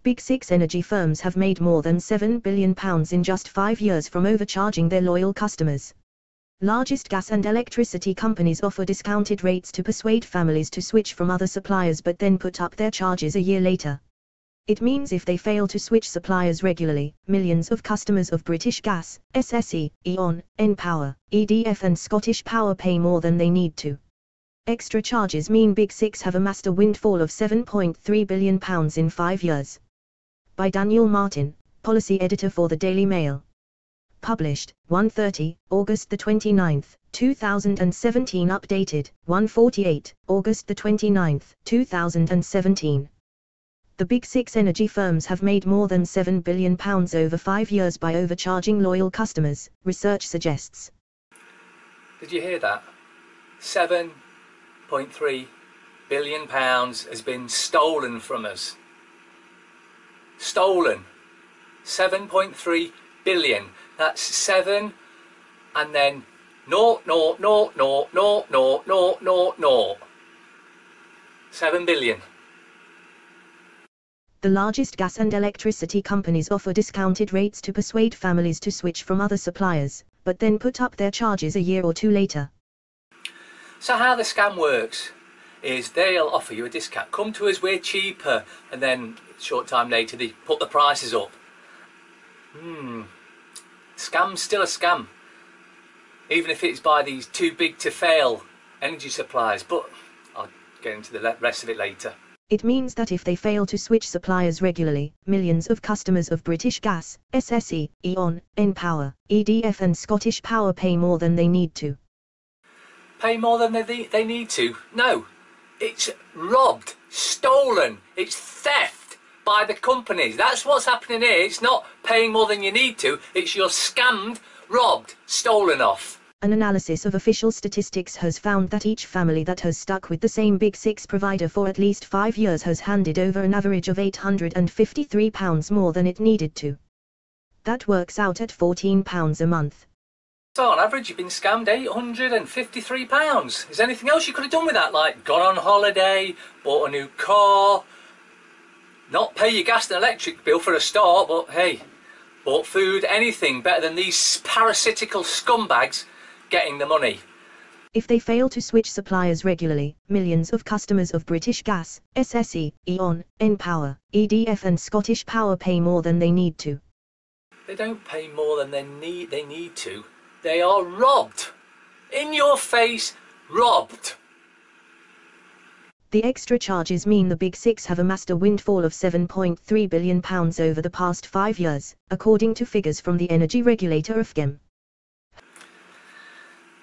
Big Six energy firms have made more than £7 billion in just 5 years from overcharging their loyal customers. Largest gas and electricity companies offer discounted rates to persuade families to switch from other suppliers but then put up their charges a year later. It means if they fail to switch suppliers regularly, millions of customers of British Gas, SSE, E.ON, npower, EDF and Scottish Power pay more than they need to. Extra charges mean Big Six have amassed a windfall of £7.3 billion in 5 years. By Daniel Martin, Policy Editor for the Daily Mail. Published, 1:30, August 29, 2017. Updated, 1:48, August 29, 2017. The Big Six energy firms have made more than £7 billion over 5 years by overcharging loyal customers, research suggests. Did you hear that? £7.3 billion has been stolen from us. Stolen. 7.3 billion. That's 7 and then 0, 0, 0, 0, 0, 0, 0, 0, 0. 7 billion. The largest gas and electricity companies offer discounted rates to persuade families to switch from other suppliers, but then put up their charges a year or two later. So how the scam works is they'll offer you a discount. Come to us, we're cheaper. And then a short time later they put the prices up. Scam's still a scam. Even if it's by these too big to fail energy suppliers. But I'll get into the rest of it later. It means that if they fail to switch suppliers regularly, millions of customers of British Gas, SSE, E.ON, npower, EDF and Scottish Power pay more than they need to. Pay more than they need to? No. It's robbed, stolen, it's theft by the companies. That's what's happening here. It's not paying more than you need to, it's you're scammed, robbed, stolen off. An analysis of official statistics has found that each family that has stuck with the same Big Six provider for at least 5 years has handed over an average of £853 more than it needed to. That works out at £14 a month. So on average you've been scammed £853. Is there anything else you could have done with that? Like gone on holiday, bought a new car, not pay your gas and electric bill for a start, but hey, bought food, anything better than these parasitical scumbags getting the money. If they fail to switch suppliers regularly, millions of customers of British Gas, SSE, E.ON, npower, EDF and Scottish Power pay more than they need to. They don't pay more than they need to. They are robbed. In your face, robbed. The extra charges mean the Big Six have amassed a windfall of £7.3 billion over the past 5 years, according to figures from the energy regulator Ofgem.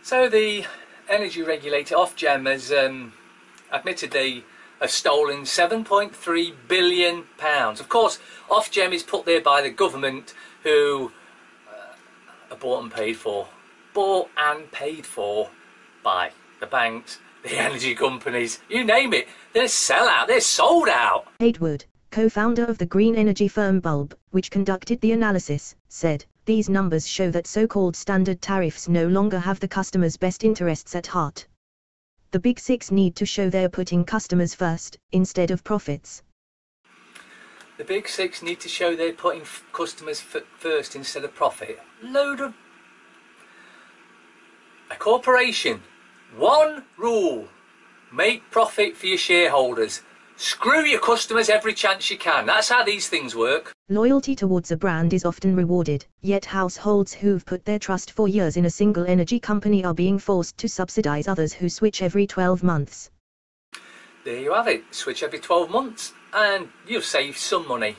So the energy regulator Ofgem has admitted they have stolen £7.3 billion. Of course, Ofgem is put there by the government who are bought and paid for. Bought and paid for by the banks, the energy companies, you name it. They're sellout, they're sold out. Hadewood, co-founder of the green energy firm Bulb, which conducted the analysis, said, "These numbers show that so-called standard tariffs no longer have the customer's best interests at heart. The Big Six need to show they're putting customers first, instead of profits." The Big Six need to show they're putting customers first instead of profit. Load of... A corporation. One rule. Make profit for your shareholders. Screw your customers every chance you can. That's how these things work. Loyalty towards a brand is often rewarded, yet households who've put their trust for years in a single energy company are being forced to subsidize others who switch every 12 months. There you have it. Switch every 12 months and you'll save some money.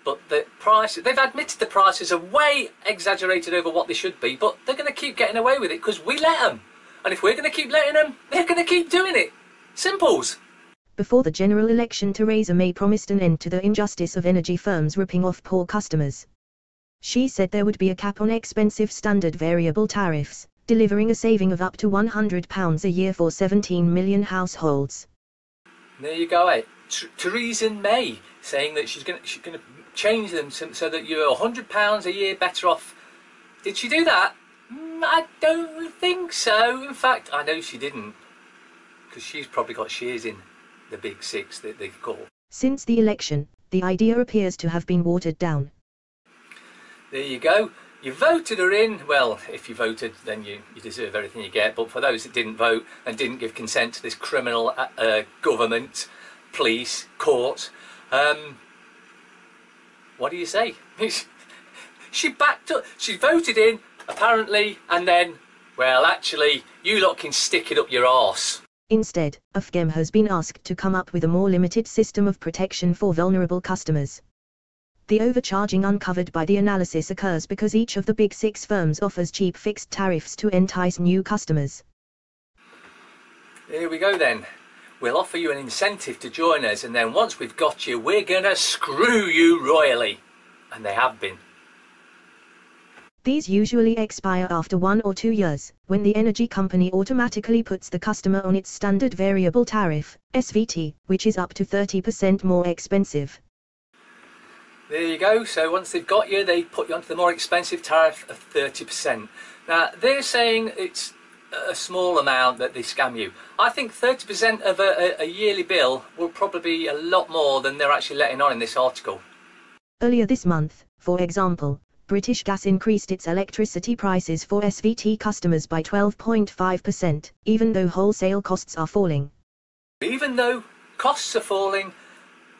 But the price, they've admitted the prices are way exaggerated over what they should be, but they're going to keep getting away with it because we let them. And if we're going to keep letting them, they're going to keep doing it. Simples. Before the general election, Theresa May promised an end to the injustice of energy firms ripping off poor customers. She said there would be a cap on expensive standard variable tariffs, delivering a saving of up to £100 a year for 17 million households. There you go, eh? Theresa May saying that she's going to change them so that you're £100 a year better off. Did she do that? I don't think so. In fact, I know she didn't, because she's probably got shares in the Big Six that they call. Since the election, the idea appears to have been watered down. There you go. You voted her in. Well, if you voted, then you deserve everything you get. But for those that didn't vote and didn't give consent to this criminal government, police, court, what do you say? She backed up. She voted in, apparently, and then, well, actually, you lot can stick it up your arse. Instead, Ofgem has been asked to come up with a more limited system of protection for vulnerable customers. The overcharging uncovered by the analysis occurs because each of the big six firms offers cheap fixed tariffs to entice new customers. Here we go then. We'll offer you an incentive to join us, and then once we've got you, we're gonna screw you royally. And they have been. These usually expire after 1 or 2 years, when the energy company automatically puts the customer on its standard variable tariff, SVT, which is up to 30% more expensive. There you go. So once they've got you, they put you onto the more expensive tariff of 30%. Now, they're saying it's a small amount that they scam you. I think 30% of a yearly bill will probably be a lot more than they're actually letting on in this article. Earlier this month, for example, British Gas increased its electricity prices for SVT customers by 12.5%, even though wholesale costs are falling. Even though costs are falling,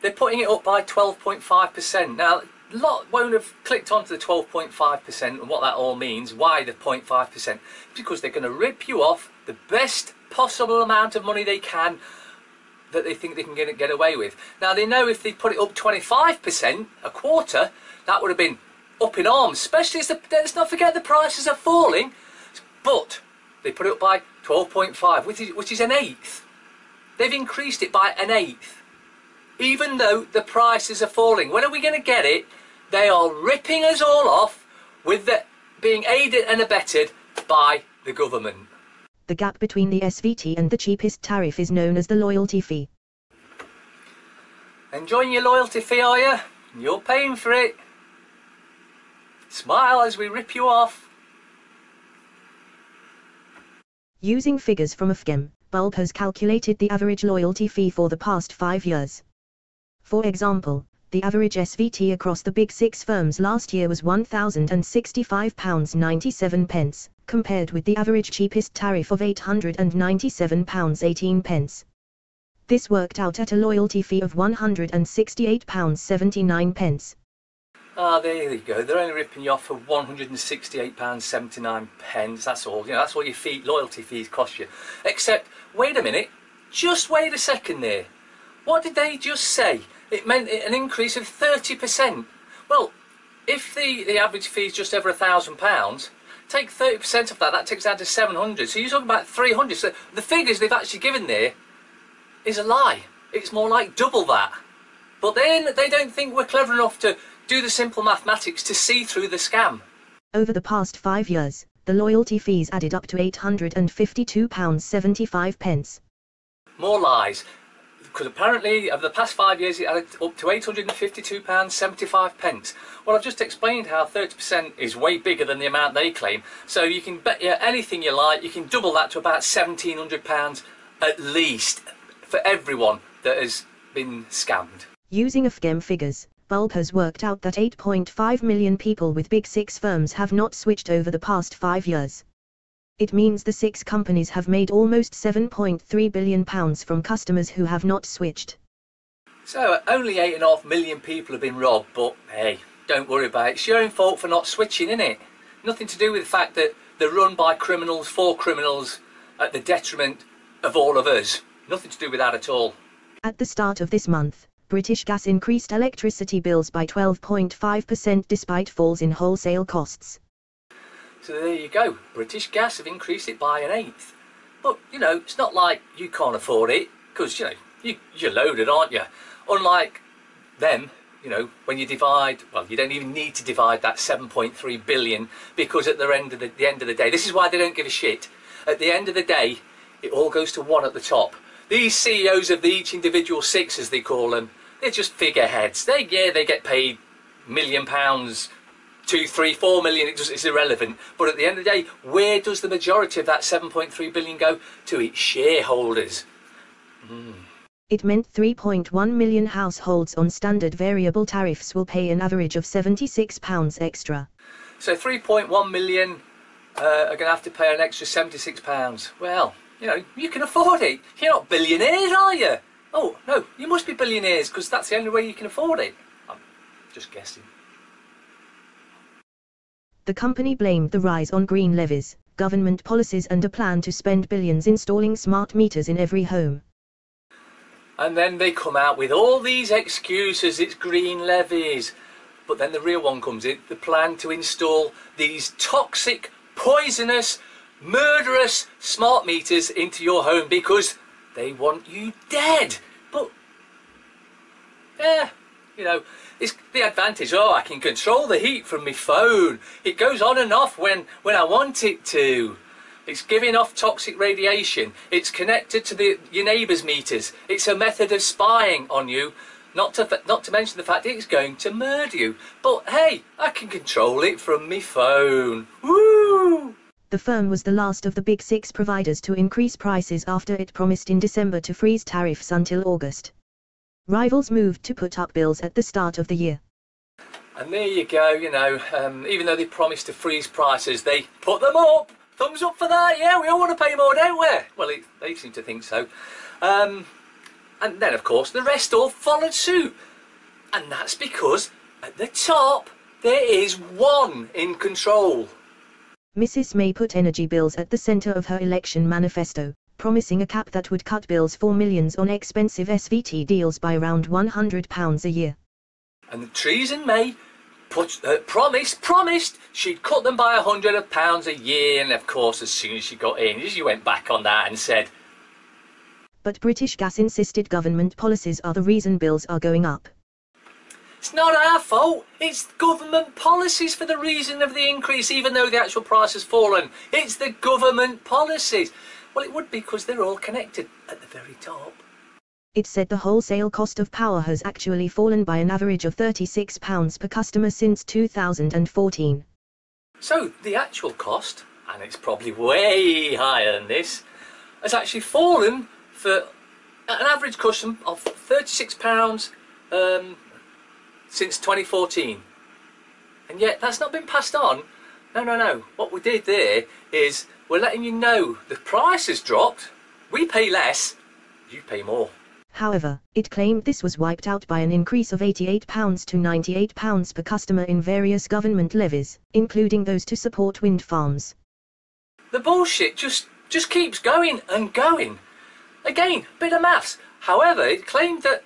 they're putting it up by 12.5%. Now, a lot won't have clicked onto the 12.5% and what that all means, why the 0.5%. Because they're going to rip you off the best possible amount of money they can that they think they can get away with. Now, they know if they put it up 25%, a quarter, that would have been up in arms, especially as let's not forget the prices are falling. But they put it up by 12.5, which is an eighth. They've increased it by an eighth, even though the prices are falling. When are we going to get it? They are ripping us all off with the being aided and abetted by the government. The gap between the SVT and the cheapest tariff is known as the loyalty fee. Enjoying your loyalty fee, are you? You're paying for it. Smile as we rip you off. Using figures from Ofgem, Bulb has calculated the average loyalty fee for the past 5 years. For example, the average SVT across the big six firms last year was £1,065.97, compared with the average cheapest tariff of £897.18. This worked out at a loyalty fee of £168.79. Ah, there you go. They're only ripping you off for £168.79. That's all. You know, that's what your loyalty fees cost you. Except, wait a minute. Just wait a second there. What did they just say? It meant an increase of 30%. Well, if the average fee is just over £1,000, take 30% of that. That takes down to 700. So you're talking about 300. So the figures they've actually given there is a lie. It's more like double that. But then they don't think we're clever enough to do the simple mathematics to see through the scam. Over the past 5 years, the loyalty fees added up to £852.75. More lies. Because apparently, over the past 5 years, it added up to £852.75. Well, I've just explained how 30% is way bigger than the amount they claim. So you can bet you anything you like, you can double that to about £1,700 at least for everyone that has been scammed. Using Ofgem figures, Bulb has worked out that 8.5 million people with big six firms have not switched over the past 5 years. It means the six companies have made almost £7.3 billion from customers who have not switched. So only 8.5 million people have been robbed, but hey, don't worry about it. It's your own fault for not switching, innit? Nothing to do with the fact that they're run by criminals for criminals at the detriment of all of us. Nothing to do with that at all. At the start of this month, British Gas increased electricity bills by 12.5% despite falls in wholesale costs. So there you go. British Gas have increased it by an eighth. But, you know, it's not like you can't afford it, because, you know, you're loaded, aren't you? Unlike them, you know, when you divide, well, you don't even need to divide that 7.3 billion, because at the end of the day, this is why they don't give a shit. At the end of the day, it all goes to one at the top. These CEOs of each individual six, as they call them, they're just figureheads. They get paid £1 million, 2, 3, 4 million, it's irrelevant. But at the end of the day, where does the majority of that 7.3 billion go? To its shareholders. It meant 3.1 million households on standard variable tariffs will pay an average of £76 extra. So 3.1 million are going to have to pay an extra £76. Well, you know, you can afford it. You're not billionaires, are you? Oh, no, you must be billionaires because that's the only way you can afford it. I'm just guessing. The company blamed the rise on green levies, government policies and a plan to spend billions installing smart meters in every home. And then they come out with all these excuses, it's green levies. But then the real one comes in, the plan to install these toxic, poisonous, murderous smart meters into your home because they want you dead. But, yeah, you know, it's the advantage, oh, I can control the heat from my phone. It goes on and off when I want it to. It's giving off toxic radiation. It's connected to your neighbour's meters. It's a method of spying on you. Not to mention the fact it's going to murder you. But hey, I can control it from my phone. Woo! The firm was the last of the big six providers to increase prices after it promised in December to freeze tariffs until August. Rivals moved to put up bills at the start of the year. And there you go, you know, even though they promised to freeze prices, they put them up. Thumbs up for that, yeah, we all want to pay more, don't we? Well, they seem to think so. And then, of course, the rest all followed suit. And that's because at the top, there is one in control. Mrs. May put energy bills at the centre of her election manifesto, promising a cap that would cut bills for millions on expensive SVT deals by around £100 a year. And Theresa May promised she'd cut them by £100 a year, and of course as soon as she got in, she went back on that and said... But British Gas insisted government policies are the reason bills are going up. It's not our fault, it's government policies for the reason of the increase, even though the actual price has fallen. It's the government policies. Well, it would be because they're all connected at the very top. It said the wholesale cost of power has actually fallen by an average of £36 per customer since 2014. So the actual cost, and it's probably way higher than this, has actually fallen for an average custom of £36 since 2014. And yet that's not been passed on. No. What we did there is we're letting you know the price has dropped, we pay less, you pay more. However, it claimed this was wiped out by an increase of £88 to £98 per customer in various government levies, including those to support wind farms. The bullshit just keeps going and going. Again, bit of maths. However, it claimed that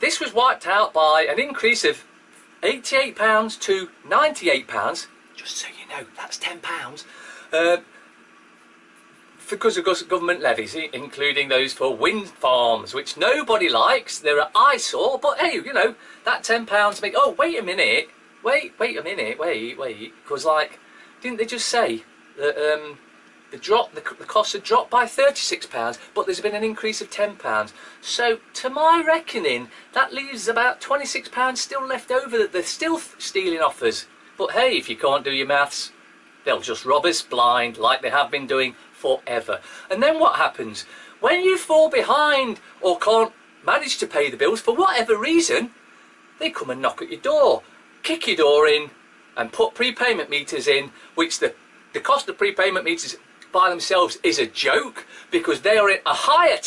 this was wiped out by an increase of £88 to £98. Just so you know, that's £10. Because of government levies, including those for wind farms, which nobody likes. They're an eyesore, but hey, you know, that £10 make... Oh, wait a minute. Wait a minute. Because, like, didn't they just say that the costs had dropped by £36, but there's been an increase of £10. So, to my reckoning, that leaves about £26 still left over that they're still stealing off us. But hey, if you can't do your maths, they'll just rob us blind like they have been doing forever. And then what happens? When you fall behind or can't manage to pay the bills for whatever reason, they come and knock at your door, kick your door in and put prepayment meters in, which the cost of prepayment meters by themselves is a joke because they are in a higher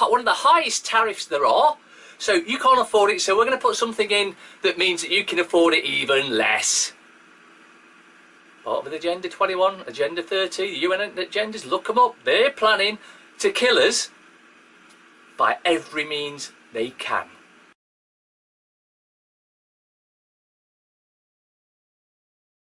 one of the highest tariffs there are. So you can't afford it, so we're going to put something in that means that you can afford it even less. Part of Agenda 21, Agenda 30, the UN agendas, look them up. They're planning to kill us by every means they can.